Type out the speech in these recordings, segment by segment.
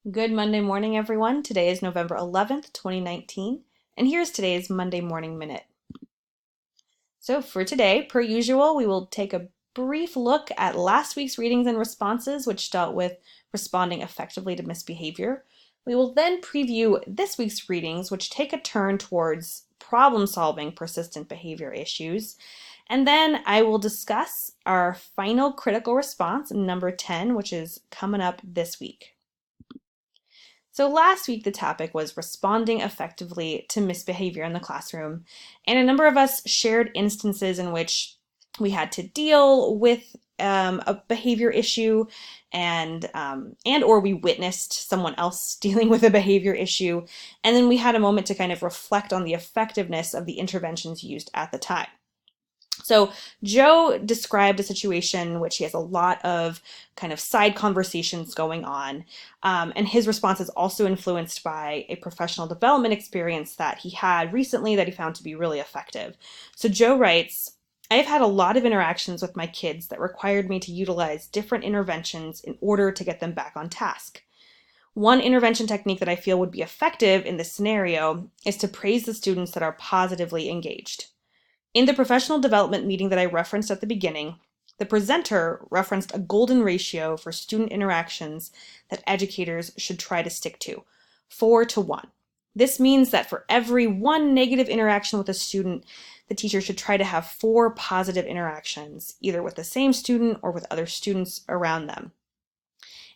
Good Monday morning, everyone. Today is November 11th, 2019, and here's today's Monday Morning Minute. So for today, per usual, we will take a brief look at last week's readings and responses, which dealt with responding effectively to misbehavior. We will then preview this week's readings, which take a turn towards problem-solving persistent behavior issues. And then I will discuss our final critical response, number 10, which is coming up this week. So last week, the topic was responding effectively to misbehavior in the classroom, and a number of us shared instances in which we had to deal with a behavior issue and or we witnessed someone else dealing with a behavior issue, and then we had a moment to kind of reflect on the effectiveness of the interventions used at the time. So Joe described a situation in which he has a lot of kind of side conversations going on. And his response is also influenced by a professional development experience that he had recently that he found to be really effective. So Joe writes, I've had a lot of interactions with my kids that required me to utilize different interventions in order to get them back on task. One intervention technique that I feel would be effective in this scenario is to praise the students that are positively engaged. In the professional development meeting that I referenced at the beginning, the presenter referenced a golden ratio for student interactions that educators should try to stick to, 4:1. This means that for every one negative interaction with a student, the teacher should try to have 4 positive interactions, either with the same student or with other students around them.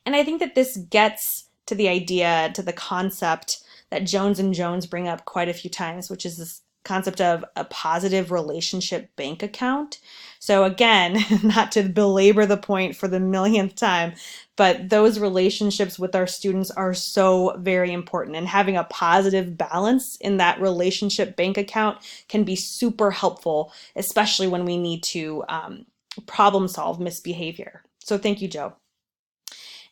And I think that this gets to the idea, to the concept that Jones and Jones bring up quite a few times, which is this concept of a positive relationship bank account. So again, not to belabor the point for the millionth time, but those relationships with our students are so very important, and having a positive balance in that relationship bank account can be super helpful, especially when we need to problem solve misbehavior. So thank you, Joe.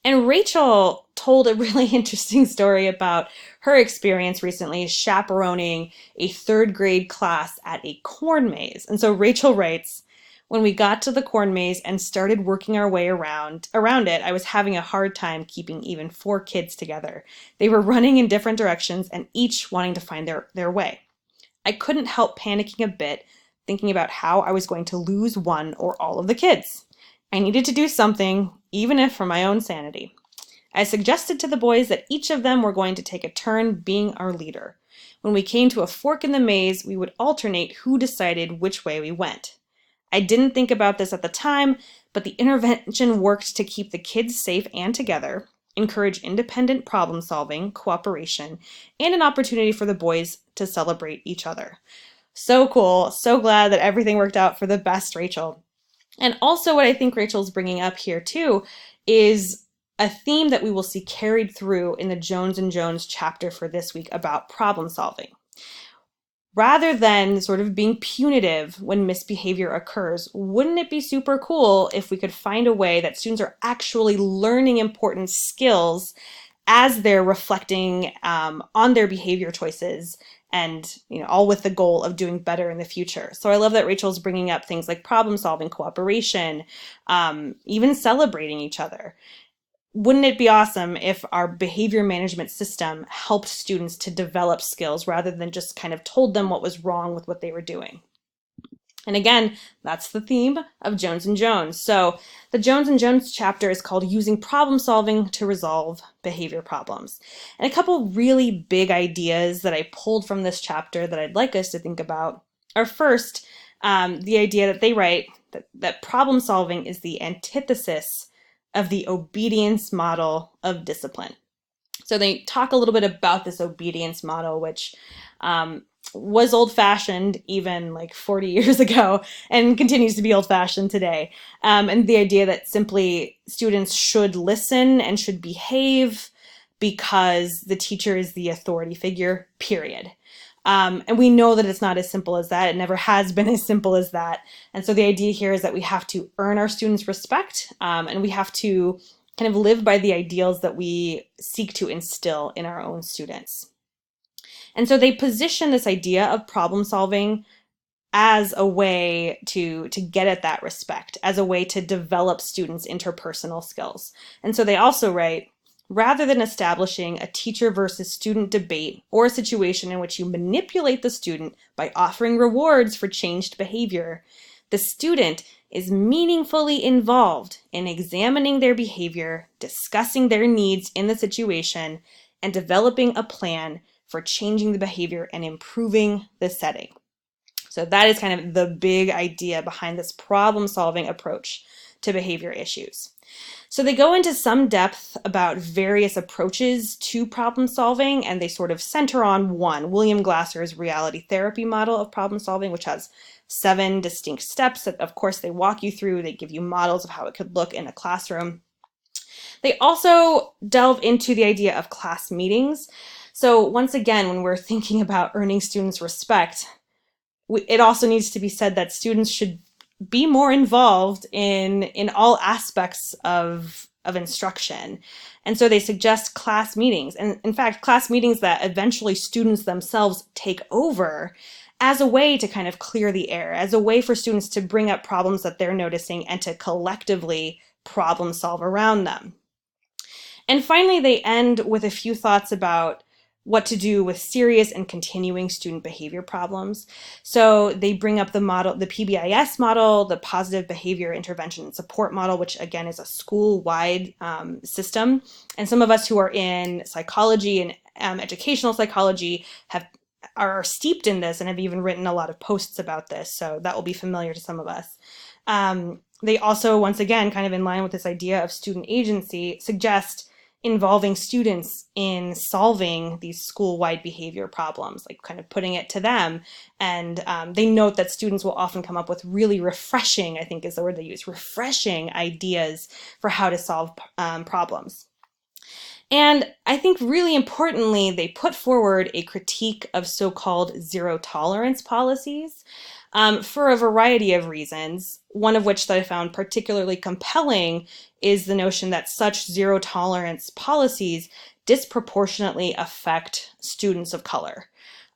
And Rachel told a really interesting story about her experience recently chaperoning a 3rd grade class at a corn maze. And so Rachel writes, when we got to the corn maze and started working our way around it, I was having a hard time keeping even 4 kids together. They were running in different directions and each wanting to find their way. I couldn't help panicking a bit, thinking about how I was going to lose one or all of the kids. I needed to do something, even if for my own sanity. I suggested to the boys that each of them were going to take a turn being our leader. When we came to a fork in the maze, we would alternate who decided which way we went. I didn't think about this at the time, but the intervention worked to keep the kids safe and together, encourage independent problem solving, cooperation, and an opportunity for the boys to celebrate each other. So cool. So glad that everything worked out for the best, Rachel. And also what I think Rachel's bringing up here too is a theme that we will see carried through in the Jones and Jones chapter for this week about problem solving. Rather than sort of being punitive when misbehavior occurs, wouldn't it be super cool if we could find a way that students are actually learning important skills as they're reflecting on their behavior choices, and all with the goal of doing better in the future. So I love that Rachel's bringing up things like problem solving, cooperation, even celebrating each other. Wouldn't it be awesome if our behavior management system helped students to develop skills rather than just kind of told them what was wrong with what they were doing? And again, that's the theme of Jones and Jones. So the Jones and Jones chapter is called Using Problem Solving to Resolve Behavior Problems. And a couple really big ideas that I pulled from this chapter that I'd like us to think about are first, the idea that they write that problem solving is the antithesis of the obedience model of discipline. So they talk a little bit about this obedience model, which was old-fashioned even like 40 years ago and continues to be old-fashioned today. And the idea that simply students should listen and should behave because the teacher is the authority figure, period. And we know that it's not as simple as that. It never has been as simple as that. And so the idea here is that we have to earn our students' respect, and we have to kind of live by the ideals that we seek to instill in our own students. And so they position this idea of problem solving as a way to get at that respect, as a way to develop students' interpersonal skills. And so they also write, rather than establishing a teacher versus student debate or a situation in which you manipulate the student by offering rewards for changed behavior. The student is meaningfully involved in examining their behavior, discussing their needs in the situation, and developing a plan for changing the behavior and improving the setting. So that is kind of the big idea behind this problem-solving approach to behavior issues. So they go into some depth about various approaches to problem solving, and they sort of center on one, William Glasser's reality therapy model of problem solving, which has 7 distinct steps that, of course, they walk you through. They give you models of how it could look in a classroom. They also delve into the idea of class meetings. So once again, when we're thinking about earning students' respect, it also needs to be said that students should be more involved in all aspects of instruction. And so they suggest class meetings, and in fact, class meetings that eventually students themselves take over as a way to kind of clear the air, as a way for students to bring up problems that they're noticing and to collectively problem solve around them. And finally, they end with a few thoughts about what to do with serious and continuing student behavior problems. So they bring up the model, the PBIS model, the positive behavior intervention and support model, which again is a school-wide system. And some of us who are in psychology and educational psychology are steeped in this and have even written a lot of posts about this. So that will be familiar to some of us. They also, once again, kind of in line with this idea of student agency, suggest involving students in solving these school-wide behavior problems, like kind of putting it to them. And they note that students will often come up with really refreshing, I think is the word they use, refreshing ideas for how to solve problems. And I think really importantly, they put forward a critique of so-called zero tolerance policies for a variety of reasons, one of which that I found particularly compelling is the notion that such zero tolerance policies disproportionately affect students of color.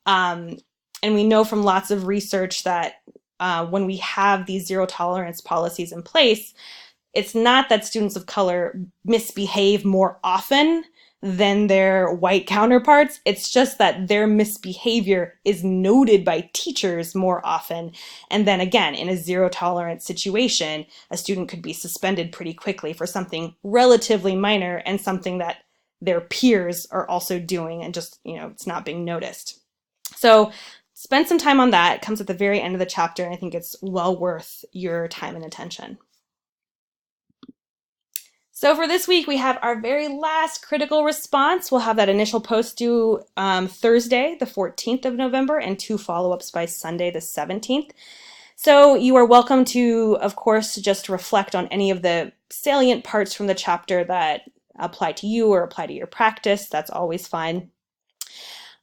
And we know from lots of research that when we have these zero tolerance policies in place, it's not that students of color misbehave more often than their white counterparts. It's just that their misbehavior is noted by teachers more often. And then again, in a zero tolerance situation, a student could be suspended pretty quickly for something relatively minor and something that their peers are also doing and just, it's not being noticed. So spend some time on that. It comes at the very end of the chapter, and I think it's well worth your time and attention. So for this week, we have our very last critical response. We'll have that initial post due Thursday, the 14th of November, and 2 follow-ups by Sunday, the 17th. So you are welcome to, of course, just reflect on any of the salient parts from the chapter that apply to you or apply to your practice. That's always fine.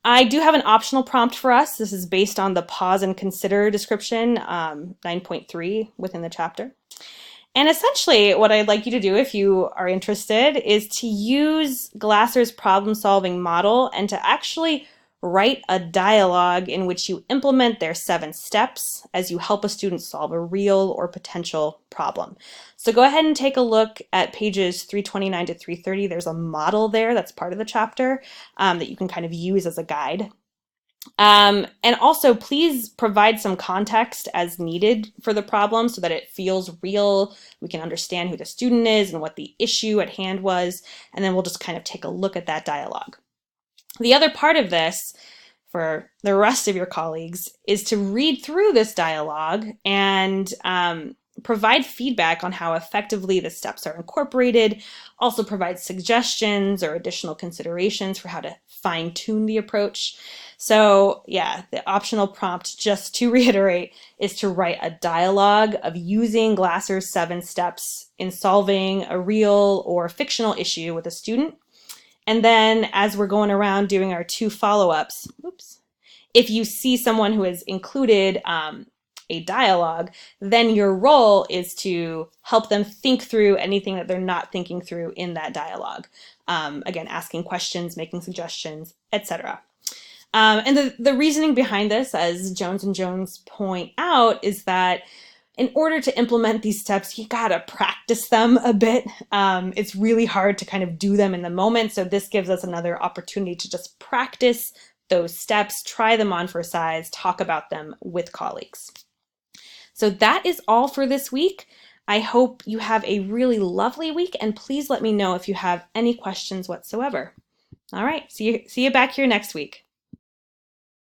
I do have an optional prompt for us. This is based on the pause and consider description, 9.3 within the chapter. And essentially, what I'd like you to do, if you are interested, is to use Glasser's problem-solving model and to actually write a dialogue in which you implement their 7 steps as you help a student solve a real or potential problem. So go ahead and take a look at pages 329 to 330. There's a model there that's part of the chapter that you can kind of use as a guide. And also, please provide some context as needed for the problem so that it feels real. We can understand who the student is and what the issue at hand was, and then we'll just kind of take a look at that dialogue. The other part of this, for the rest of your colleagues, is to read through this dialogue and provide feedback on how effectively the steps are incorporated, also provide suggestions or additional considerations for how to fine-tune the approach. So yeah, the optional prompt, just to reiterate, is to write a dialogue of using Glasser's 7 steps in solving a real or fictional issue with a student. And then as we're going around doing our 2 follow-ups, if you see someone who has included a dialogue, then your role is to help them think through anything that they're not thinking through in that dialogue. Again, asking questions, making suggestions, etc. And the reasoning behind this, as Jones and Jones point out, is that in order to implement these steps, you gotta practice them a bit. It's really hard to kind of do them in the moment, so this gives us another opportunity to just practice those steps, try them on for size, talk about them with colleagues. So that is all for this week. I hope you have a really lovely week, and please let me know if you have any questions whatsoever. All right, see you back here next week.